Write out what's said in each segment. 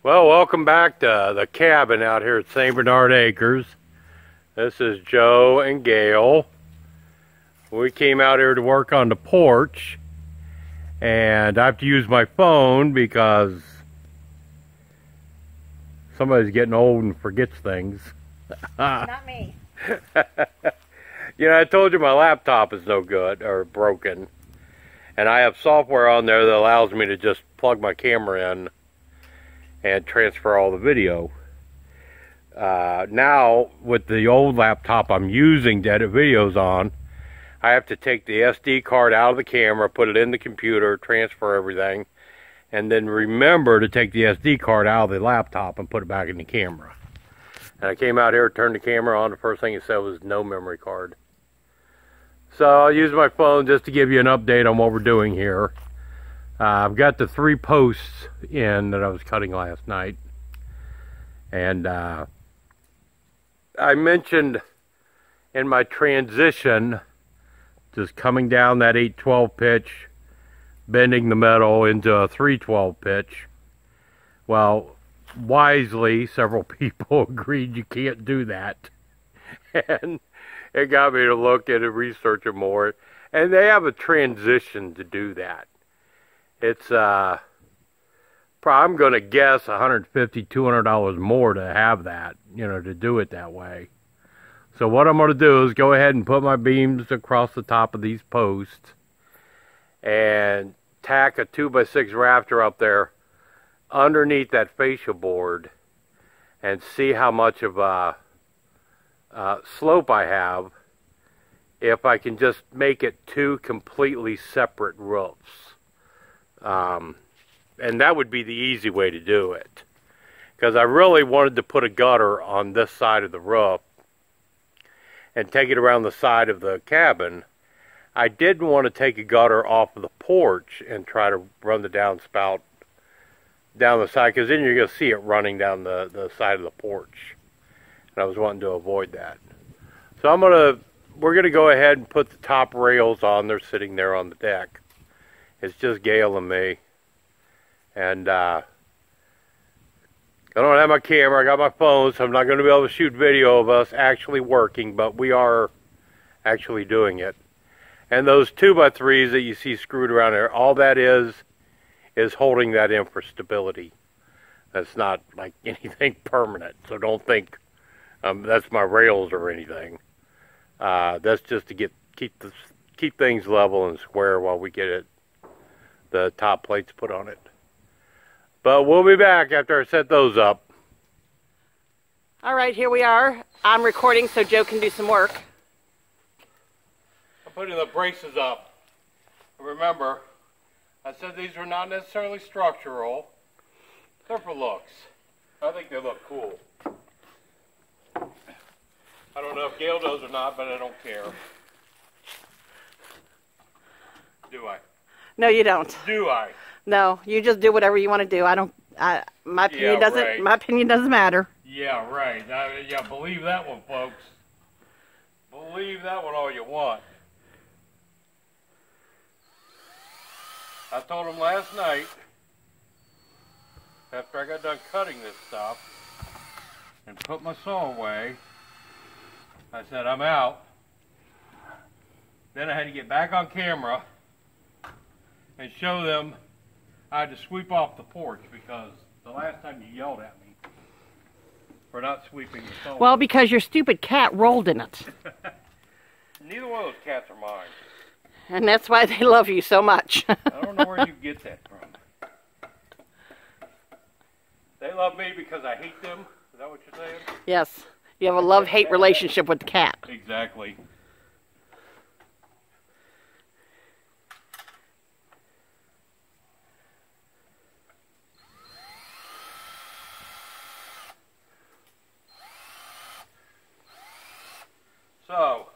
Well, welcome back to the cabin out here at St. Bernard Acres. This is Joe and Gail. We came out here to work on the porch, and I have to use my phone because somebody's getting old and forgets things. Not me. You know, I told you my laptop is no good, or broken. And I have software on there that allows me to just plug my camera in and transfer all the video. Now, with the old laptop I'm using to edit videos on, I have to take the SD card out of the camera, put it in the computer, transfer everything, and then remember to take the SD card out of the laptop and put it back in the camera. And I came out here, turned the camera on, the first thing it said was no memory card. So I'll use my phone just to give you an update on what we're doing here. I've got the 3 posts in that I was cutting last night. And I mentioned in my transition, just coming down that 8/12 pitch, bending the metal into a 3/12 pitch. Well, wisely, several people agreed you can't do that. And it got me to look at it, research it more. And they have a transition to do that. It's, I'm going to guess $150, $200 more to have that, you know, to do it that way. So what I'm going to do is go ahead and put my beams across the top of these posts and tack a 2x6 rafter up there underneath that fascia board and see how much of a slope I have if I can just make it 2 completely separate roofs. And that would be the easy way to do it, because I really wanted to put a gutter on this side of the roof and take it around the side of the cabin. I didn't want to take a gutter off of the porch and try to run the downspout down the side, because then you're going to see it running down the side of the porch, and I was wanting to avoid that. So we're going to go ahead and put the top rails on. They're sitting there on the deck. It's just Gail and me. And I don't have my camera. I got my phone, so I'm not going to be able to shoot video of us actually working, but we are actually doing it. And those 2x3s that you see screwed around there, all that is holding that in for stability. That's not like anything permanent, so don't think that's my rails or anything. That's just to keep things level and square while we get the top plates put on it. But we'll be back after I set those up. All right, here we are. I'm recording so Joe can do some work. I'm putting the braces up. Remember, I said these were not necessarily structural. They're for looks. I think they look cool. I don't know if Gail does or not, but I don't care. Do I? No, you don't. Do I? No, you just do whatever you want to do. My opinion doesn't. Right. My opinion doesn't matter. Yeah, right. Yeah, believe that one, folks. Believe that one all you want. I told him last night, after I got done cutting this stuff and put my saw away, I said, I'm out. Then I had to get back on camera and show them I had to sweep off the porch, because the last time you yelled at me for not sweeping the saw. Well, because your stupid cat rolled in it. Neither one of those cats are mine. And that's why they love you so much. I don't know where you get that from. They love me because I hate them? Is that what you're saying? Yes. You have a love-hate relationship with the cat. Exactly. So,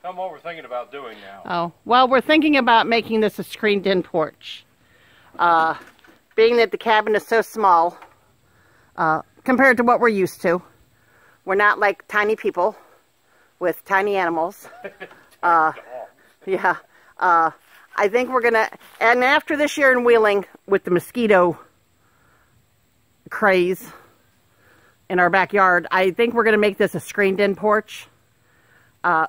tell me what we're thinking about doing now. Oh, well, we're thinking about making this a screened-in porch. Being that the cabin is so small, compared to what we're used to, we're not like tiny people with tiny animals. Yeah. I think we're going to, and after this year in Wheeling with the mosquito craze in our backyard. I think we're going to make this a screened-in porch.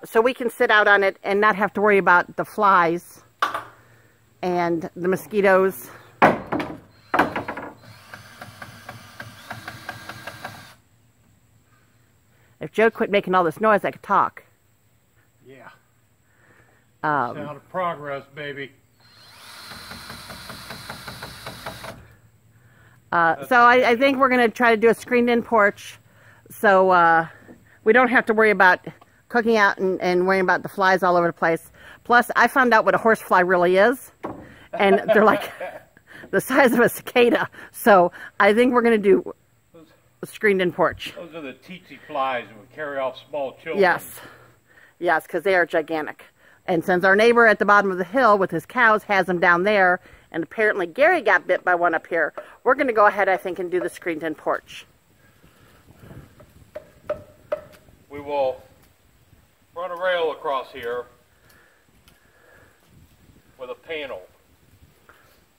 So we can sit out on it and not have to worry about the flies and the mosquitoes. If Joe quit making all this noise, I could talk. Yeah. Sound of progress, baby. So I think we're going to try to do a screened-in porch, so we don't have to worry about cooking out and worrying about the flies all over the place. Plus, I found out what a horsefly really is, and they're like the size of a cicada. So I think we're going to do a screened-in porch. Those are the tsetse flies that would carry off small children. Yes, yes, because they are gigantic. And since our neighbor at the bottom of the hill with his cows has them down there, and apparently Gary got bit by one up here, we're going to go ahead, I think, and do the screened-in porch. We will run a rail across here with a panel,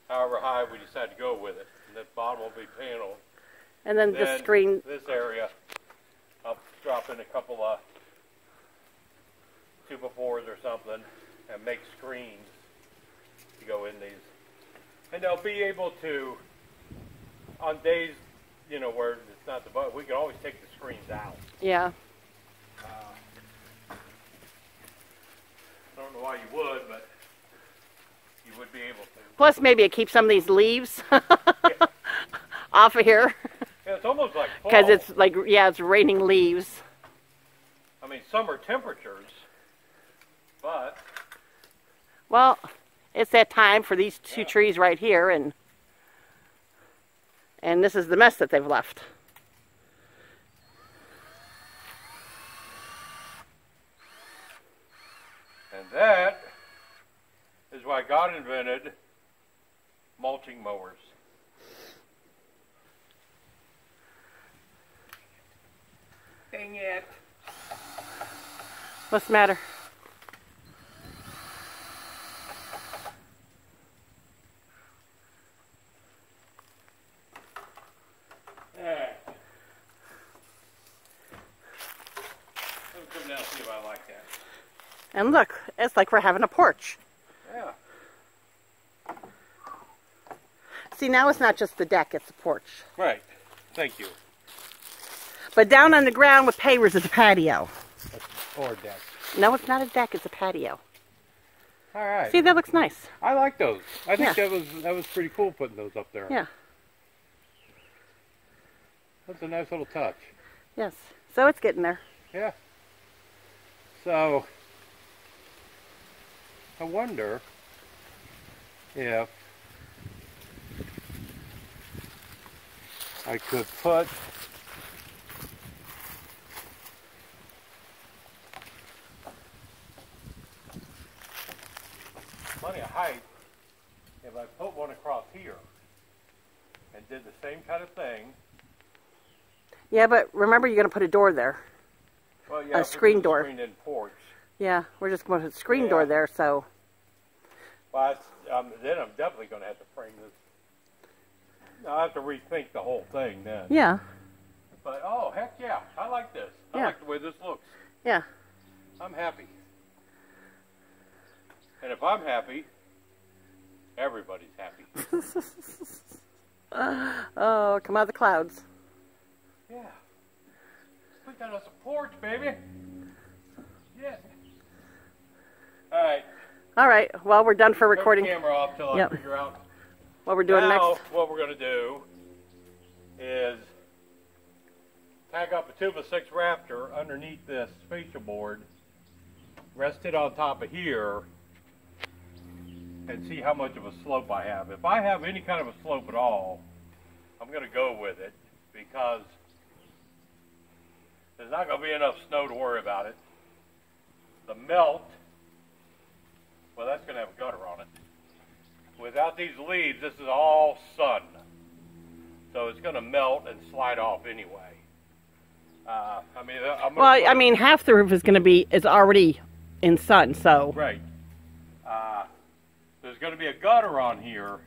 however high we decide to go with it. And that bottom will be paneled. And then the screen. This area, I'll drop in a couple of 2x4s or something and make screens to go in these. And they'll be able to, on days, you know, where it's not the bug, we can always take the screens out. Yeah. I don't know why you would, but you would be able to. Plus, maybe it keeps some of these leaves off of here. Yeah, it's almost like fall. Because it's like, yeah, it's raining leaves. I mean, summer temperatures, but... Well, it's that time for these two trees right here, and this is the mess that they've left. And that is why God invented mulching mowers. Dang it. What's the matter? Come down and see if I like that. And look, it's like we're having a porch. Yeah. See, now it's not just the deck, it's the porch. Right. Thank you. But down on the ground with pavers is a patio. Or deck. No, it's not a deck, it's a patio. All right. See, that looks nice. I like those. I think Yeah. that was pretty cool putting those up there. Yeah. That's a nice little touch. Yes. So it's getting there. Yeah. So I wonder if I could put plenty of height if I put one across here and did the same kind of thing. Yeah, but remember you're going to put a door there. Well, yeah, A screen door. Screened-in porch. Yeah, we're just going to put a screen door there, so... Well, then I'm definitely going to have to frame this. I'll have to rethink the whole thing then. Yeah. But, oh, heck yeah, I like this. I Yeah. like the way this looks. Yeah. I'm happy. And if I'm happy, everybody's happy. Oh, come out of the clouds. Yeah. We got us a porch, baby. Yeah. All right. All right, well, we're done for recording. Turn the camera off till I figure out What we're doing now, next. what we're going to do is tag up a 2x6 Raptor underneath this fascia board, rest it on top of here, and see how much of a slope I have. If I have any kind of a slope at all, I'm going to go with it because there's not going to be enough snow to worry about it. The melt, well, that's going to have a gutter on it. Without these leaves, this is all sun. So it's going to melt and slide off anyway. I mean, half the roof is already in sun, so. Right. There's going to be a gutter on here,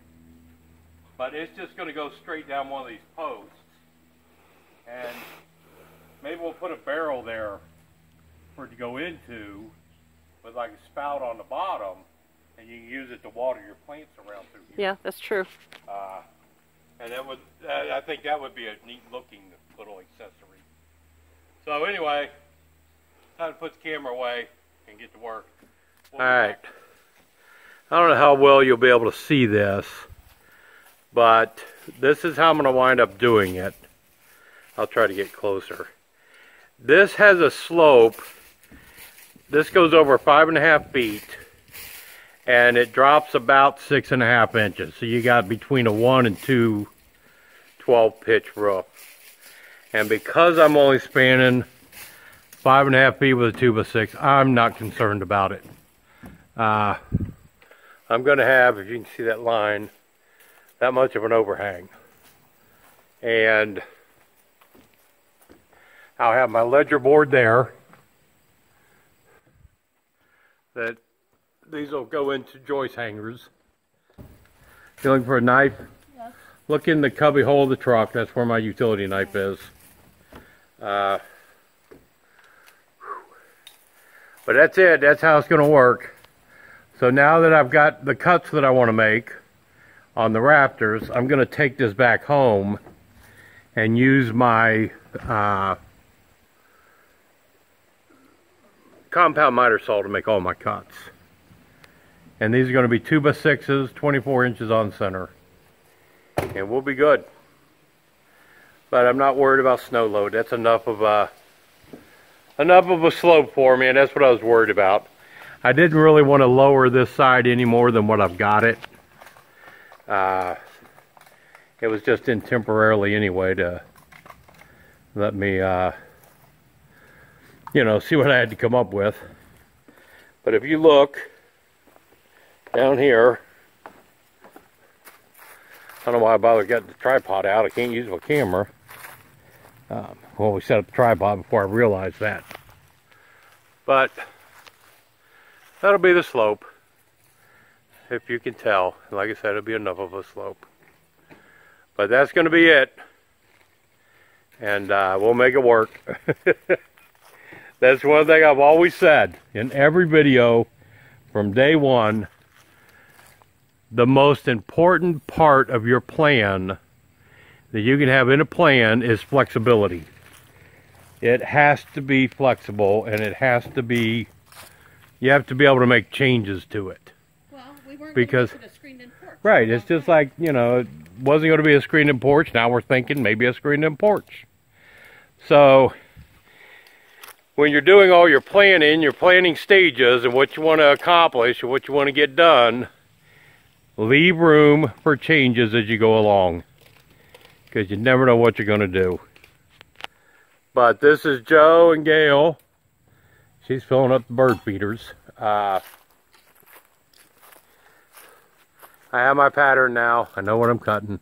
but it's just going to go straight down one of these posts. And maybe we'll put a barrel there for it to go into with like a spout on the bottom, and you can use it to water your plants around through here. Yeah, that's true. And that would, I think that would be a neat looking little accessory. So anyway, time to put the camera away and get to work. All right. I don't know how well you'll be able to see this, but this is how I'm going to wind up doing it. I'll try to get closer. This has a slope. This goes over 5.5 feet, and it drops about 6.5 inches. So you got between a 1 and 2 12-pitch roof. And because I'm only spanning 5.5 feet with a 2x6, I'm not concerned about it. I'm going to have, if you can see that line, that much of an overhang. And I'll have my ledger board there. That these will go into joist hangers. You're looking for a knife? Yes. Look in the cubby hole of the truck. That's where my utility knife is. But that's it. That's how it's going to work. So now that I've got the cuts that I want to make on the rafters, I'm going to take this back home and use my compound miter saw to make all my cuts. And these are going to be 2x6s, 24 inches on center. And we'll be good. But I'm not worried about snow load. That's enough of a slope for me, and that's what I was worried about. I didn't really want to lower this side any more than what I've got it. It was just in temporarily anyway to let me, you know, see what I had to come up with. But if you look down here, I don't know why I bothered getting the tripod out. I can't use my camera. Well, we set up the tripod before I realized that. But that'll be the slope, if you can tell. Like I said, it'll be enough of a slope. But that's going to be it. And we'll make it work. That's one thing I've always said in every video from day one. The most important part of your plan that you can have in a plan is flexibility. It has to be flexible, and it has to be, you have to be able to make changes to it. Well, we weren't because going to make it a screened-in porch. Right, it's just like, you know, it wasn't going to be a screened-in porch. Now we're thinking maybe a screened-in porch. So when you're doing all your planning stages and what you want to accomplish and what you want to get done, leave room for changes as you go along, because you never know what you're going to do. But this is Joe and Gail. She's filling up the bird feeders. I have my pattern now. I know what I'm cutting.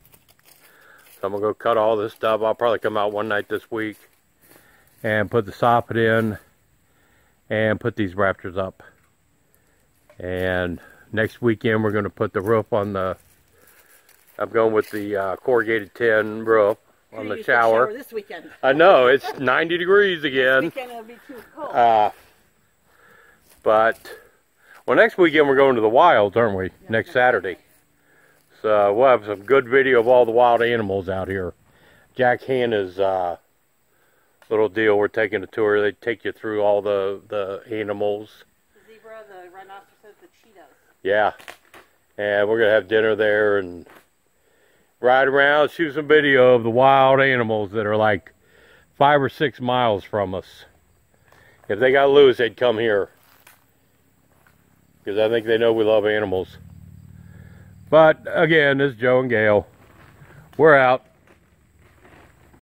So I'm going to go cut all this stuff. I'll probably come out one night this week and put the soffit in and put these rafters up. And next weekend we're going to put the roof on the, I'm going with the corrugated tin roof on the shower. This weekend. I know, it's 90 degrees again. This weekend it'll be too cold. But, well, next weekend we're going to the wilds, aren't we? Yeah, next Saturday. So we'll have some good video of all the wild animals out here. Jack Hanna's little deal, we're taking a tour. They take you through all the animals. The zebra, the rhinoceros, the cheetahs. Yeah. And we're going to have dinner there and ride around, shoot some video of the wild animals that are like 5 or 6 miles from us. If they got loose, they'd come here, because I think they know we love animals. But again, this is Joe and Gail. We're out.